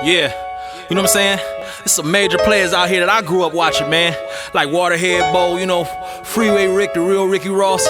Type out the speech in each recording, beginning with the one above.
Yeah, you know what I'm saying? There's some major players out here that I grew up watching, man. Like Waterhead Bo, you know, Freeway Rick, the real Ricky Ross.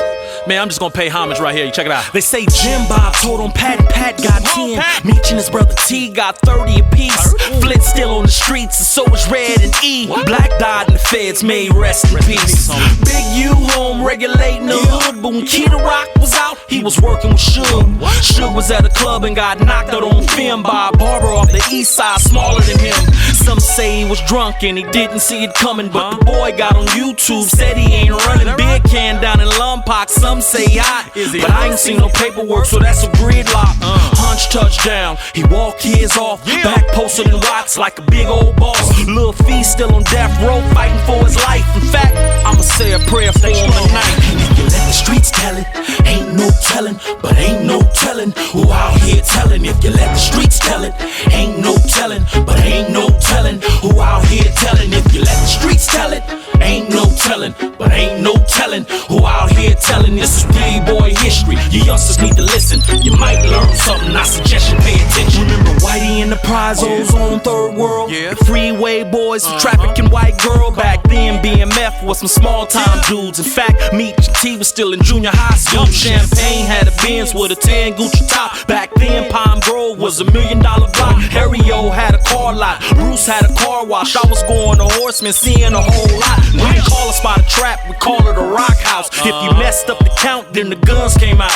Man, I'm just gonna pay homage right here. You check it out. They say Jim Bob told on Pat got 10. Meech and his brother T got 30 apiece. Flint still on the streets, and so is Red and E. Black died and the feds made rest in peace. Big U home regulating the hood, but when Kid Rock was out, he was working with Suge. Suge was at a club and got knocked out on film by a barber off the east side, smaller than him. Some say he was drunk and he didn't see it coming, but the boy got on YouTube, said he ain't running. Big Can down in Lompoc, some say hot, but I ain't seen no paperwork, so that's a gridlock. Hunch touchdown, he walk kids off, back posted in Watts like a big old boss. Lil Fee still on death row, fighting for his life. In fact, I'ma say a prayer for him tonight. If you let the streets tell it, ain't no telling, but ain't no telling who out here telling. If you let the streets tell it, ain't no telling, but ain't no telling who out here telling. If you let the streets tell it, ain't no telling, but ain't no telling who out here telling. This is B-boy history, you youngsters need to listen. You might learn something, I suggest you pay attention. Remember Whitey and the Prizos on Third World? The Freeway Boys, trafficking white girl. Back then BMF was some small time dudes. In fact, Meech and T was still in junior high school. Champagne had a Benz with a 10 Gucci top. Back then Palm Grove was $1 million block. Harry-O had a car lot, Bruce had a car wash. I was going to Horseman, seeing a whole lot. We didn't call a spot a trap, we call it a rock house. If you messed up the count, then the guns came out.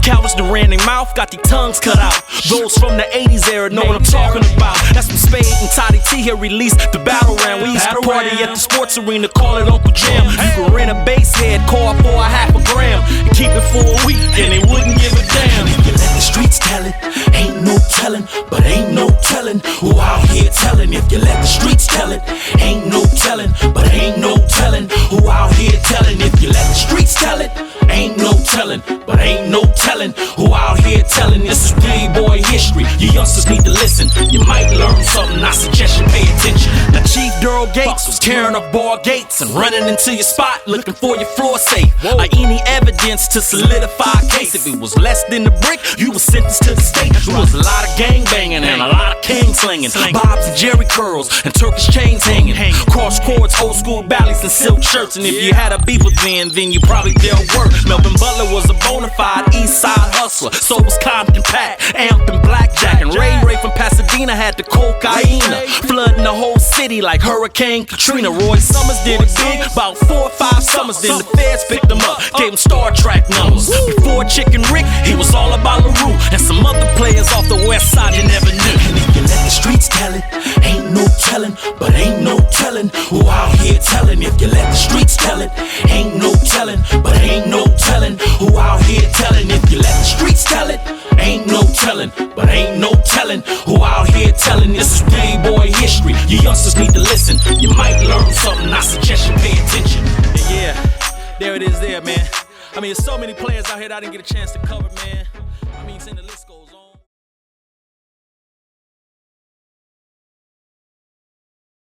Cowards that ran their mouth, got their tongues cut out. Those from the 80s era know what I'm talking about. That's when Spade and Toddy T here released the battle round. We used to party at the sports arena, call it Uncle Jam. You could rent a bass head car for $0.5 gram and keep it for a week, and they wouldn't give a damn. If you let the streets tell it, ain't no telling, but ain't no telling who out here telling. If you let the streets tell it, ain't no telling, but ain't no telling who out here telling. If you let the streets tell it, ain't no telling, but ain't no telling who out here telling. This is B-boy history, you youngsters need to listen. You might learn something, I suggest you pay attention. Now Chief Daryl Gates was tearing up bar gates and running into your spot looking for your floor safe or any evidence to solidify a case. If it was less than a brick, you was sentenced to the state. There was a lot of gang banging and a lot of king slinging, bobs and jerry curls and Turkish chains hanging, cross cords, old school ballies and silk shirts. And if you had a beef with then you probably dealt work. Melvin Butler was a bona fide east side hustler, so was Compton Pat, Amp and Blackjack, and Ray from Pasadena had the cocaine, flooding the whole city like Hurricane Katrina. Roy Summers did it big, about 4 or 5 summers, then the feds picked him up, gave him Star Trek numbers. Before Chicken Rick, he was all about LaRue and some other players off the west side you never knew. And if you let the streets tell it, ain't no telling, but ain't no telling who out here telling. If you let the streets tell it, ain't no telling, but ain't no telling who out here telling. If you let the streets tell it, ain't no telling, but ain't no telling who out here telling. This is B-boy history, you youngsters need to listen. You might learn something, I suggest you pay attention. Yeah, there it is there, man. I mean, there's so many players out here that I didn't get a chance to cover, man.